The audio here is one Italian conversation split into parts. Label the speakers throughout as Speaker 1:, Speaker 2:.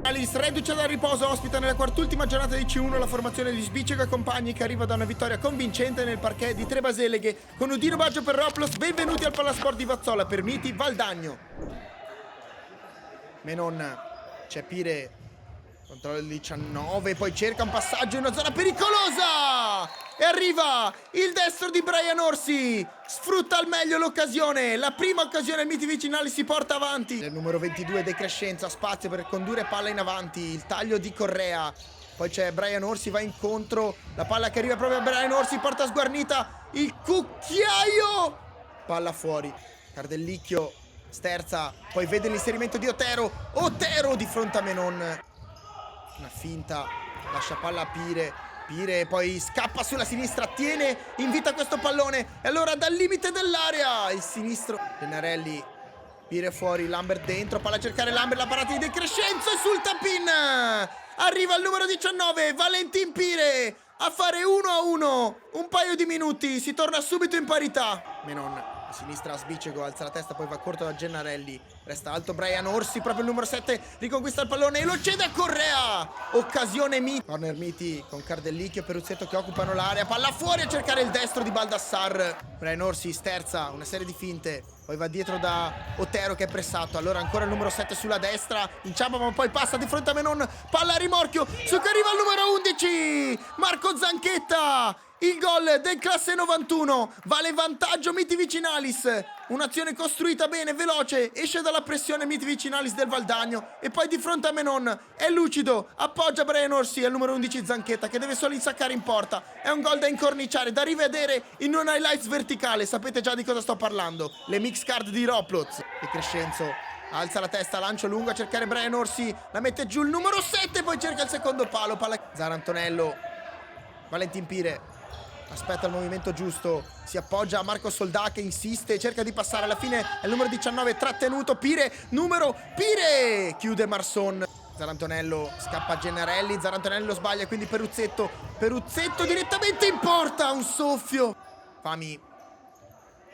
Speaker 1: Alice, reduce dal riposo, ospita nella quart'ultima giornata di C1 la formazione di Sbicego e compagni che arriva da una vittoria convincente nel parquet di Trebaseleghe con Udino Baggio per Roplos. Benvenuti al Palasport di Vazzola per Miti Valdagno. Menon, c'è Pire, controlla il 19, poi cerca un passaggio in una zona pericolosa e arriva il destro di Brian Orsi, sfrutta al meglio l'occasione, la prima occasione, il Miti Vicinali si porta avanti. Nel numero 22 De Crescenza, spazio per condurre palla in avanti, il taglio di Correa, poi c'è Brian Orsi, va incontro, la palla che arriva proprio a Brian Orsi, porta sguarnita, il cucchiaio, palla fuori, Cardellicchio sterza, poi vede l'inserimento di Otero di fronte a Menon, una finta, lascia palla a Pire poi scappa sulla sinistra, tiene, invita questo pallone e allora dal limite dell'area il sinistro Gennarelli, Pire fuori, Lambert dentro, palla a cercare Lambert, la parata di De Crescenzo e sul tap-in arriva il numero 19 Valentin Pire a fare 1-1, un paio di minuti, si torna subito in parità. Menon a sinistra, Sbicego alza la testa, poi va corto da Gennarelli, resta alto Brian Orsi, proprio il numero 7 riconquista il pallone e lo cede a Correa, occasione Miti, corner Miti con Cardellicchio e Peruzzetto che occupano l'area, palla fuori a cercare il destro di Baldassar, Brian Orsi sterza, una serie di finte, poi va dietro da Otero che è pressato, allora ancora il numero 7 sulla destra, inciampa ma poi passa di fronte a Menon, palla a rimorchio, su che arriva il numero 11, Marco Zanchetta, il gol del classe 91, vale vantaggio Miti Vicinalis, un'azione costruita bene, veloce, esce dalla pressione Miti Vicinalis del Valdagno e poi di fronte a Menon è lucido, appoggia Brian Orsi e il numero 11 Zanchetta che deve solo insaccare in porta, è un gol da incorniciare, da rivedere in un highlights verticale, sapete già di cosa sto parlando, le mix card di Roploz. E Crescenzo alza la testa, lancio lungo a cercare Brian Orsi, la mette giù il numero 7, poi cerca il secondo palo, palla Zarantonello, Valentin Pire aspetta il movimento giusto, si appoggia a Marco Soldà che insiste, cerca di passare, alla fine è il numero 19 trattenuto, Pire chiude Marson, Zarantonello scappa a Gennarelli, Zarantonello sbaglia, quindi Peruzzetto direttamente in porta, un soffio, Fami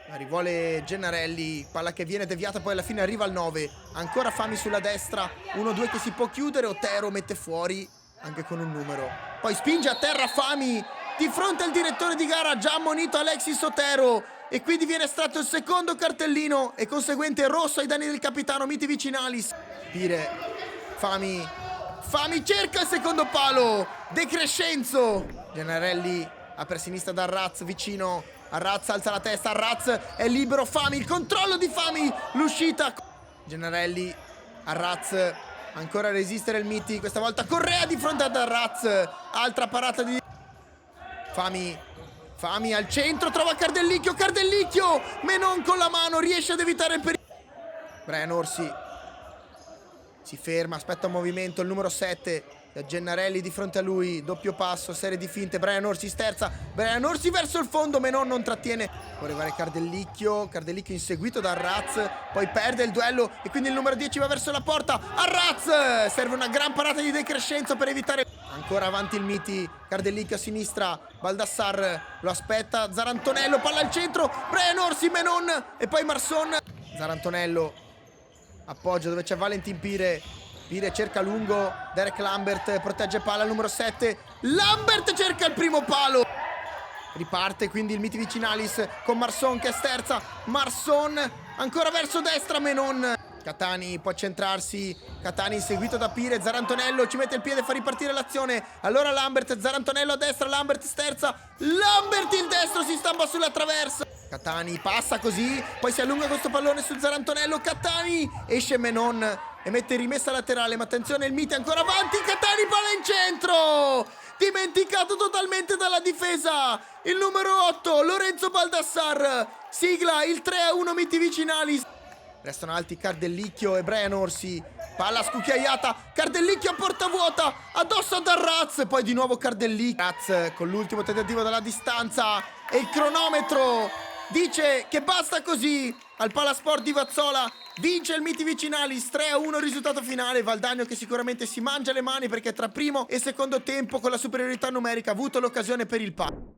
Speaker 1: la rivuole Gennarelli, palla che viene deviata, poi alla fine arriva al 9, ancora Fami sulla destra, 1-2 che si può chiudere, Otero mette fuori anche con un numero, poi spinge a terra Fami di fronte al direttore di gara, già ammonito Alexis Otero, e quindi viene estratto il secondo cartellino e conseguente rosso ai danni del capitano Miti Vicinalis. Pire, Fami cerca il secondo palo, De Crescenzo, Gennarelli apre a sinistra da Arraz, vicino Arraz, alza la testa, Arraz è libero, Fami, il controllo di Fami, l'uscita, Gennarelli, Arraz, ancora a resistere il Miti, questa volta Correa di fronte ad Arraz, altra parata di Fami al centro, trova Cardellicchio, Menon con la mano, riesce ad evitare il pericolo. Brian Orsi si ferma, aspetta un movimento, il numero 7, Gennarelli di fronte a lui, doppio passo, serie di finte, Brian Orsi sterza, Brian Orsi verso il fondo, Menon non trattiene, può arrivare Cardellicchio inseguito da Arraz, poi perde il duello e quindi il numero 10 va verso la porta, Arraz, serve una gran parata di De Crescenzo per evitare. Ancora avanti il Miti, Cardellicchio a sinistra, Baldassar lo aspetta, Zarantonello, palla al centro, Brian Orsi, Menon e poi Marson, Zarantonello appoggia dove c'è Valentin Pire cerca lungo, Derek Lambert protegge palla al numero 7, Lambert cerca il primo palo, riparte quindi il Miti Vicinalis con Marson che sterza, Marson ancora verso destra, Menon, Catani può centrarsi, Catani inseguito da Pire, Zarantonello ci mette il piede, fa ripartire l'azione, allora Lambert, Zarantonello a destra, Lambert sterza, Lambert il destro si stampa sulla traversa, Catani passa così, poi si allunga questo pallone su Zarantonello, Catani, esce Menon e mette rimessa laterale, ma attenzione il Miti ancora avanti, Catani palla in centro, dimenticato totalmente dalla difesa, il numero 8 Lorenzo Baldassar sigla il 3-1 Miti Vicinalis. Restano alti Cardellicchio e Brian Orsi, palla scucchiaiata, Cardellicchio a porta vuota, addosso ad Arraz, poi di nuovo Cardellicchio, Arraz con l'ultimo tentativo dalla distanza e il cronometro dice che basta così, al Palasport di Vazzola vince il Miti Vicinalis 3-1 risultato finale, Valdagno che sicuramente si mangia le mani perché tra primo e secondo tempo con la superiorità numerica ha avuto l'occasione per il palo.